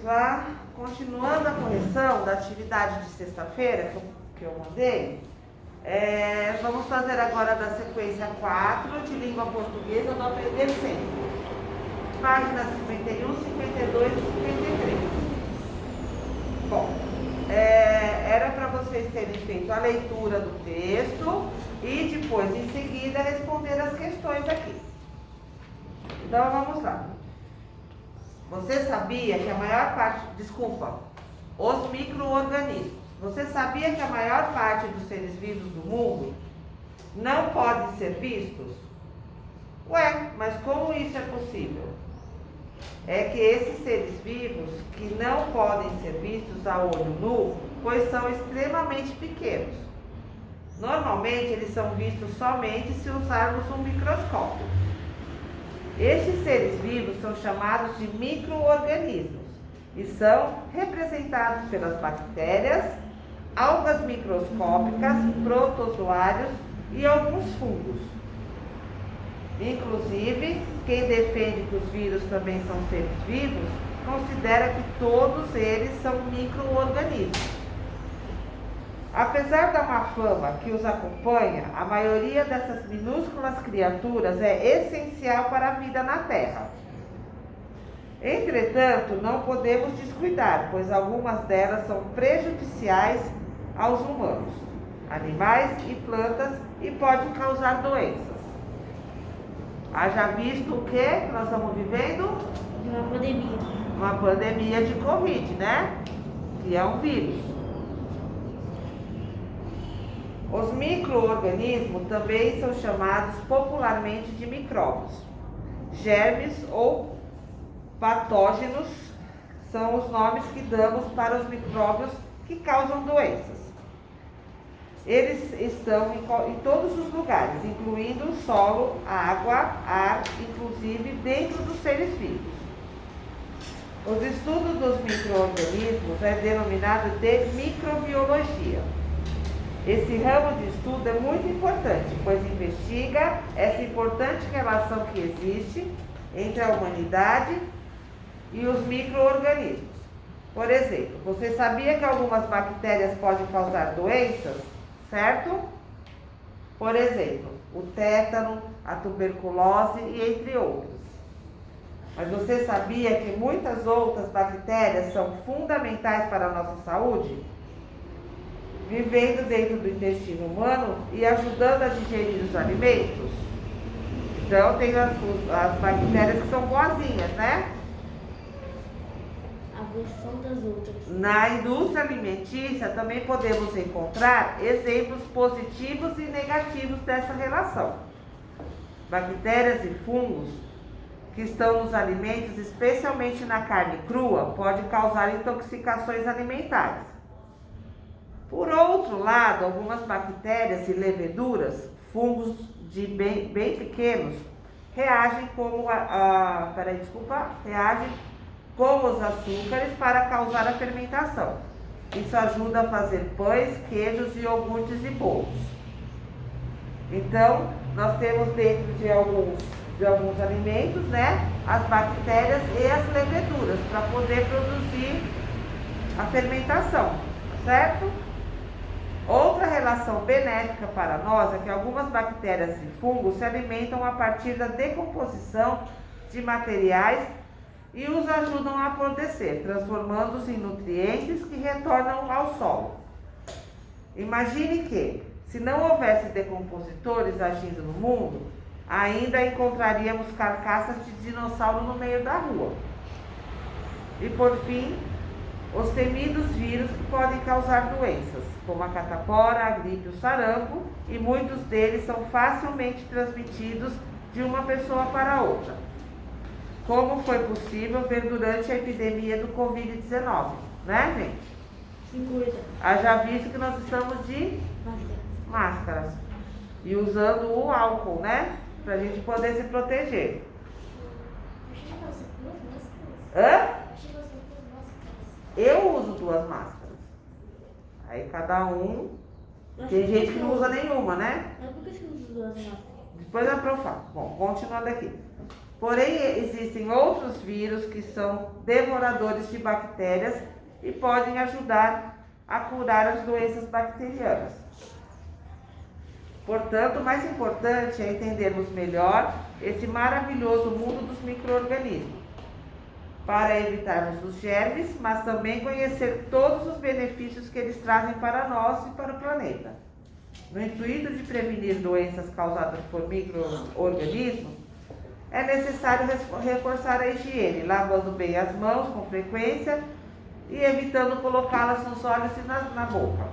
lá. Continuando a correção da atividade de sexta-feira que eu mandei, vamos fazer agora da sequência 4 de língua portuguesa do Aprender Sempre. Páginas 51, 52 e 53. Bom, era para vocês terem feito a leitura do texto e depois, em seguida, responder as questões aqui. Então, vamos lá. Você sabia que a maior parte... os micro-organismos. Você sabia que a maior parte dos seres vivos do mundo não podem ser vistos? Ué, mas como isso é possível? É que esses seres vivos que não podem ser vistos a olho nu, pois são extremamente pequenos. Normalmente, eles são vistos somente se usarmos um microscópio. Estes seres vivos são chamados de micro-organismos e são representados pelas bactérias, algas microscópicas, protozoários e alguns fungos. Inclusive, quem defende que os vírus também são seres vivos, considera que todos eles são micro-organismos. Apesar da má fama que os acompanha, a maioria dessas minúsculas criaturas é essencial para a vida na Terra. Entretanto, não podemos descuidar, pois algumas delas são prejudiciais aos humanos, animais e plantas e podem causar doenças. Haja visto o que nós estamos vivendo? Uma pandemia. Uma pandemia de Covid, né? Que é um vírus. Os micro-organismos também são chamados popularmente de micróbios. Germes ou patógenos são os nomes que damos para os micróbios que causam doenças. Eles estão em todos os lugares, incluindo o solo, água, ar, inclusive dentro dos seres vivos. Os estudos dos micro-organismos é denominado de microbiologia. Esse ramo de estudo é muito importante, pois investiga essa importante relação que existe entre a humanidade e os micro-organismos. Por exemplo, você sabia que algumas bactérias podem causar doenças, certo? Por exemplo, o tétano, a tuberculose e entre outros. Mas você sabia que muitas outras bactérias são fundamentais para a nossa saúde? Vivendo dentro do intestino humano e ajudando a digerir os alimentos. Então, tem as bactérias que são boazinhas, né? A versão das outras. Na indústria alimentícia, também podemos encontrar exemplos positivos e negativos dessa relação. Bactérias e fungos que estão nos alimentos, especialmente na carne crua, podem causar intoxicações alimentares. Por outro lado, algumas bactérias e leveduras, fungos bem pequenos, reagem reagem com os açúcares para causar a fermentação. Isso ajuda a fazer pães, queijos, iogurtes e bolos. Então, nós temos dentro de alguns alimentos, né, as bactérias e as leveduras para poder produzir a fermentação, certo? Outra relação benéfica para nós é que algumas bactérias e fungos se alimentam a partir da decomposição de materiais e os ajudam a apodrecer, transformando-os em nutrientes que retornam ao solo. Imagine que, se não houvesse decompositores agindo no mundo, ainda encontraríamos carcaças de dinossauro no meio da rua. E por fim, os temidos vírus que podem causar doenças, como a catapora, a gripe e o sarampo, e muitos deles são facilmente transmitidos de uma pessoa para outra, como foi possível ver durante a epidemia do Covid-19, né, gente? Haja visto que nós estamos de máscaras e usando o álcool, né, pra gente poder se proteger. Hã? Eu uso 2 máscaras. Aí cada um. Tem gente que não usa nenhuma, né? Mas por que você usa 2 máscaras? Depois a Pro fala. Bom, continuando aqui. Porém, existem outros vírus que são devoradores de bactérias e podem ajudar a curar as doenças bacterianas. Portanto, o mais importante é entendermos melhor esse maravilhoso mundo dos micro-organismos, para evitarmos os germes, mas também conhecer todos os benefícios que eles trazem para nós e para o planeta. No intuito de prevenir doenças causadas por micro-organismos, é necessário reforçar a higiene, lavando bem as mãos com frequência e evitando colocá-las nos olhos e na boca.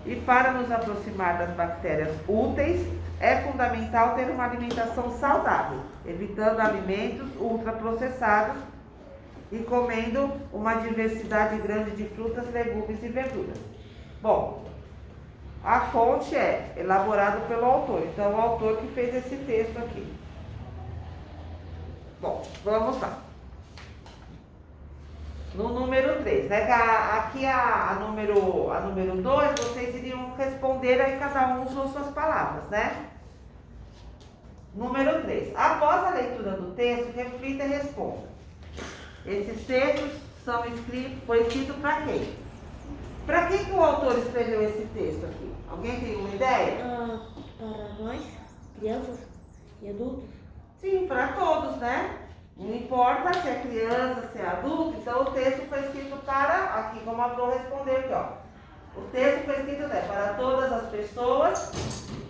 E para nos aproximar das bactérias úteis, é fundamental ter uma alimentação saudável, evitando alimentos ultraprocessados e comendo uma diversidade grande de frutas, legumes e verduras. Bom, a fonte é elaborada pelo autor, então o autor que fez esse texto aqui. Bom, vamos lá. No número 3, né? Aqui a número 2, vocês iriam responder, aí cada um usou suas palavras, né? Número 3. Após a leitura do texto, reflita e responda. Esses textos foi escrito para quem? Para quem que o autor escreveu esse texto aqui? Alguém tem uma ideia? Para nós, crianças e adultos. Sim, para todos, né? Não importa se é criança, se é adulto, então o texto foi escrito para, aqui como a Flor respondeu aqui, ó. O texto foi escrito, né, para todas as pessoas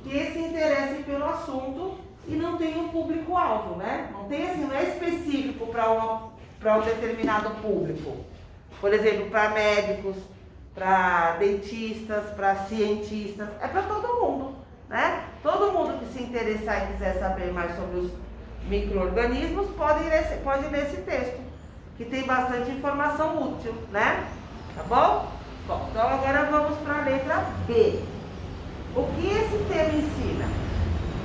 que se interessem pelo assunto e não tem um público-alvo, né? Não tem assim, não é específico para um determinado público. Por exemplo, para médicos, para dentistas, para cientistas, é para todo mundo, né? Todo mundo que se interessar e quiser saber mais sobre os micro-organismos pode ler esse texto, que tem bastante informação útil, né? Tá bom? Bom, então agora vamos para a letra B. O que esse tema ensina?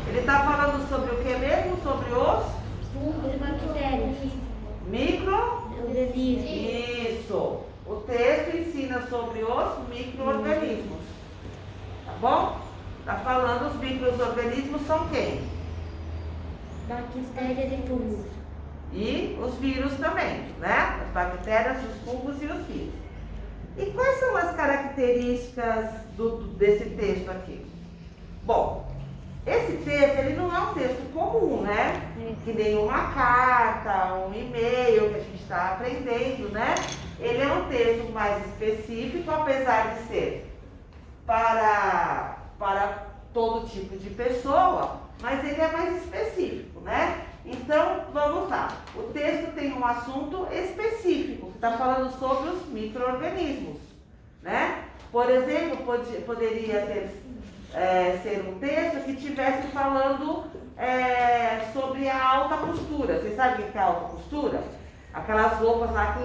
Ele está falando sobre o que mesmo? Sobre os Fungos e bactérias. Micro-organismos. Isso. O texto ensina sobre os micro-organismos. Tá bom? Está falando os micro-organismos são quem? Bactérias e fungos. E os vírus também, né? As bactérias, os fungos e os vírus. E quais são as características desse texto aqui? Bom, esse texto, ele não é um texto comum, né? Que nem uma carta, um e-mail que a gente está aprendendo, né? Ele é um texto mais específico, apesar de ser para todo tipo de pessoa, mas ele é mais específico, né? Então, vamos lá. O texto tem um assunto específico, que está falando sobre os micro-organismos, né? Por exemplo, poderia ser um texto que estivesse falando sobre a alta costura. Vocês sabem o que é a alta costura? Aquelas roupas lá que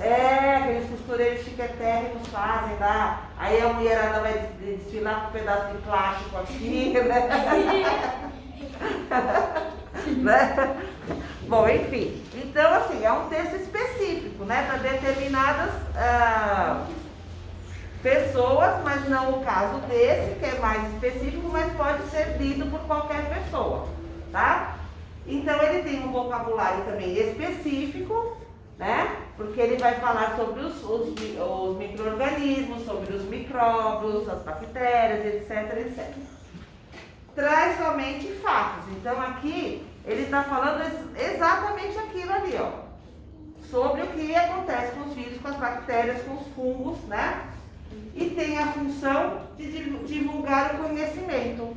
aqueles costureiros chiquetérrimos fazem lá. Aí a mulherada vai desfilar com um pedaço de plástico aqui, né? Né? Bom, enfim. Então, assim, é um texto específico, né? Para determinadas pessoas, mas não o caso desse, que é mais específico, mas pode ser lido por qualquer pessoa, tá? Então, ele tem um vocabulário também específico, né? Porque ele vai falar sobre os micro-organismos, sobre os micróbios, as bactérias, etc, etc. Traz somente fatos. Então, aqui, ele está falando exatamente aquilo ali, ó. Sobre o que acontece com os vírus, com as bactérias, com os fungos, né? E tem a função de divulgar o conhecimento.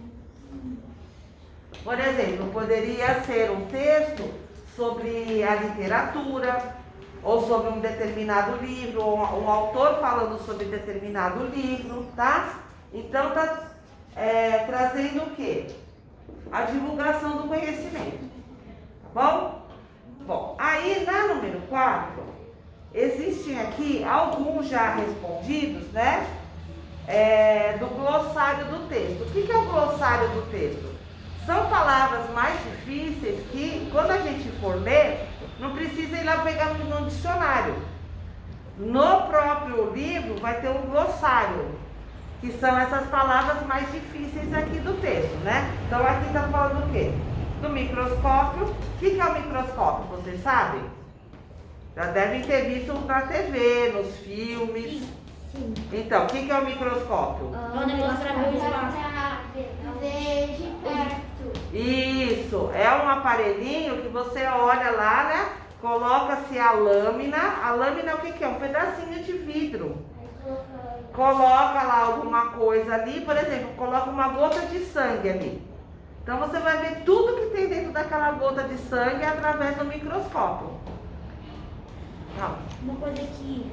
Por exemplo, poderia ser um texto sobre a literatura, ou sobre um determinado livro, ou um autor falando sobre determinado livro, tá? Então, tá trazendo o quê? A divulgação do conhecimento, tá bom? Bom, aí na número 4, existem aqui alguns já respondidos, né? Do glossário do texto. O que é o glossário do texto? São palavras mais difíceis que, quando a gente for ler, não precisa ir lá pegar no dicionário. No próprio livro vai ter um glossário. que são essas palavras mais difíceis aqui do texto, né? Então aqui está falando do quê? Do microscópio. O que é o microscópio? Vocês sabem? Já devem ter visto na TV, nos filmes. Sim. Então, o que é o microscópio? É um negócio pra ver o espaço. Ver de perto. Isso, é um aparelhinho que você olha lá, né? Coloca-se a lâmina. A lâmina é o que é? Um pedacinho de vidro. Coloca lá alguma coisa ali, por exemplo, coloca uma gota de sangue ali. Então você vai ver tudo que tem dentro daquela gota de sangue através do microscópio. Não. Uma coisa que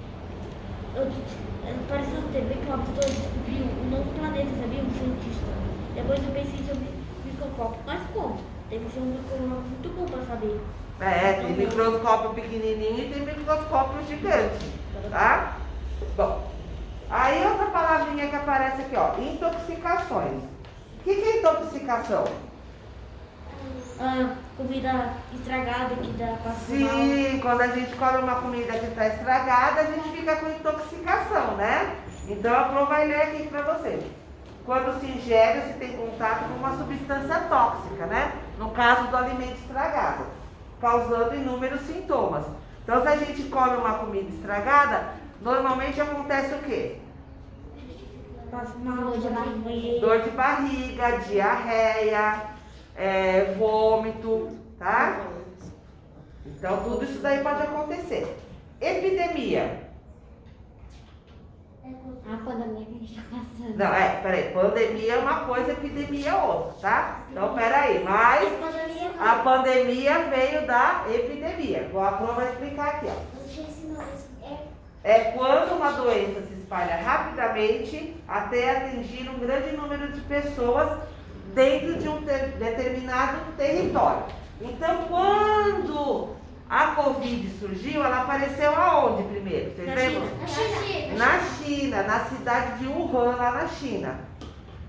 apareceu na TV que uma pessoa descobriu um novo planeta, sabia? Um cientista. Depois eu pensei sobre microscópio. Mas como? Deve ser um microscópio muito bom para saber. Tem microscópio pequenininho e tem microscópio gigante, tá? Bom, aí outra palavrinha que aparece aqui, ó, intoxicações. O que é intoxicação? Comida estragada que dá pra Sim, quando a gente come uma comida que está estragada, a gente fica com intoxicação, né? Então a Pro vai ler aqui para vocês. Quando se ingere, se tem contato com uma substância tóxica, né? No caso do alimento estragado, causando inúmeros sintomas. Então, se a gente come uma comida estragada, normalmente acontece o quê? Passa mal, Dor de barriga, diarreia, vômito, tá? Então, tudo isso daí pode acontecer. Epidemia. A pandemia que a gente tá passando. Não, peraí, pandemia é uma coisa, epidemia é outra, tá? Então, peraí, mas a pandemia veio da epidemia. A Pro vai explicar aqui, ó. É quando uma doença se espalha rapidamente até atingir um grande número de pessoas dentro de um determinado território. Então, quando a Covid surgiu, ela apareceu aonde primeiro? Vocês lembram? Na China, na cidade de Wuhan, lá na China,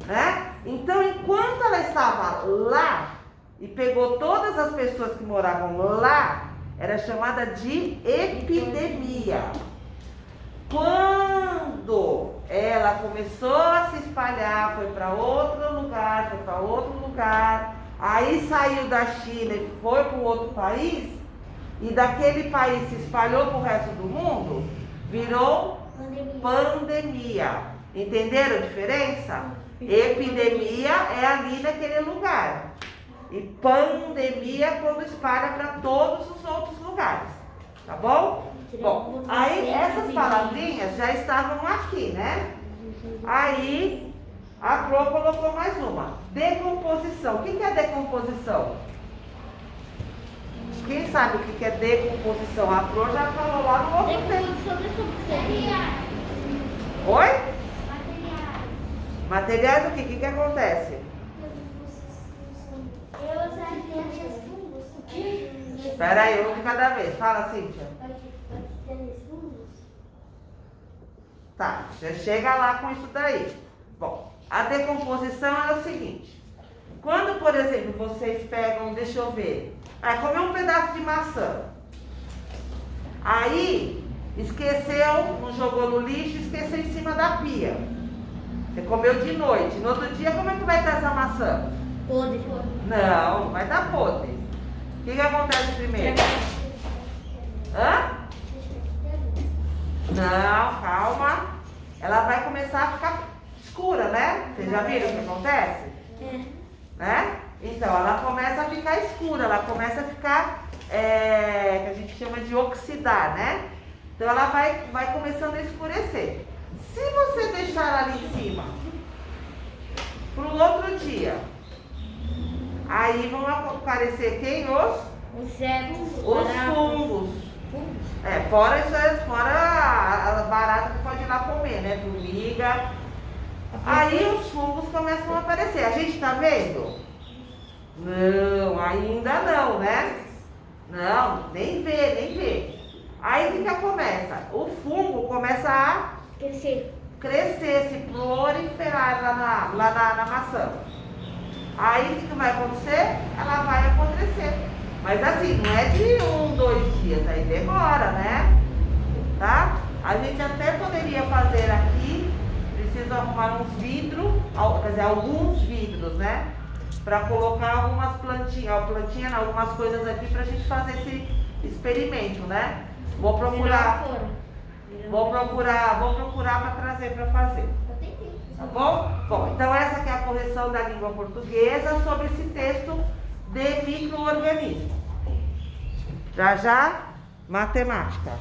né? Então, enquanto ela estava lá e pegou todas as pessoas que moravam lá, era chamada de epidemia. Quando ela começou a se espalhar, foi para outro lugar, aí saiu da China e foi para outro país, e daquele país se espalhou para o resto do mundo, virou pandemia. Entenderam a diferença? Epidemia é ali naquele lugar. E pandemia é quando espalha para todos os outros lugares. Tá bom? Bom, aí essas palavrinhas já estavam aqui, né? Aí a Pro colocou mais uma. Decomposição. O que é decomposição? Quem sabe o que é decomposição? A Pro já falou lá no outro tempo. Oi? Materiais o quê? O que acontece? Espera aí, um de cada vez. Fala, Cíntia. Tá, já chega lá com isso daí. Bom, a decomposição é o seguinte. Quando, por exemplo, vocês pegam, deixa eu ver, comer um pedaço de maçã. Aí, esqueceu, não jogou no lixo, esqueceu em cima da pia. Você comeu de noite. No outro dia, como é que vai estar essa maçã? Podre. Não, vai estar podre. O que acontece primeiro? Hã? Não, calma. Ela vai começar a ficar escura, né? Vocês já viram o que acontece? Né? Então, ela começa a ficar escura, ela começa a ficar, que a gente chama de oxidar, né? Então, ela vai começando a escurecer. Se você deixar ela ali em cima, para o outro dia, aí vão aparecer quem? Os fungos. Fora a barata que pode ir lá comer, né? Formiga. Aí os fungos começam a aparecer. A gente tá vendo? Não, ainda não, né? Não, nem vê. Aí o que começa? O fungo começa a crescer, se proliferar lá na maçã. Aí o que vai acontecer? Ela vai apodrecer. Mas assim, não é de 1, 2 dias, aí demora, né? Tá? A gente até poderia fazer aqui, preciso arrumar uns vidros, quer dizer, alguns vidros, né? Para colocar algumas plantinhas, não, algumas coisas aqui pra gente fazer esse experimento, né? Vou procurar para trazer para fazer. Tá bom? Bom, então essa que é a correção da língua portuguesa sobre esse texto de micro-organismo. Já, matemática.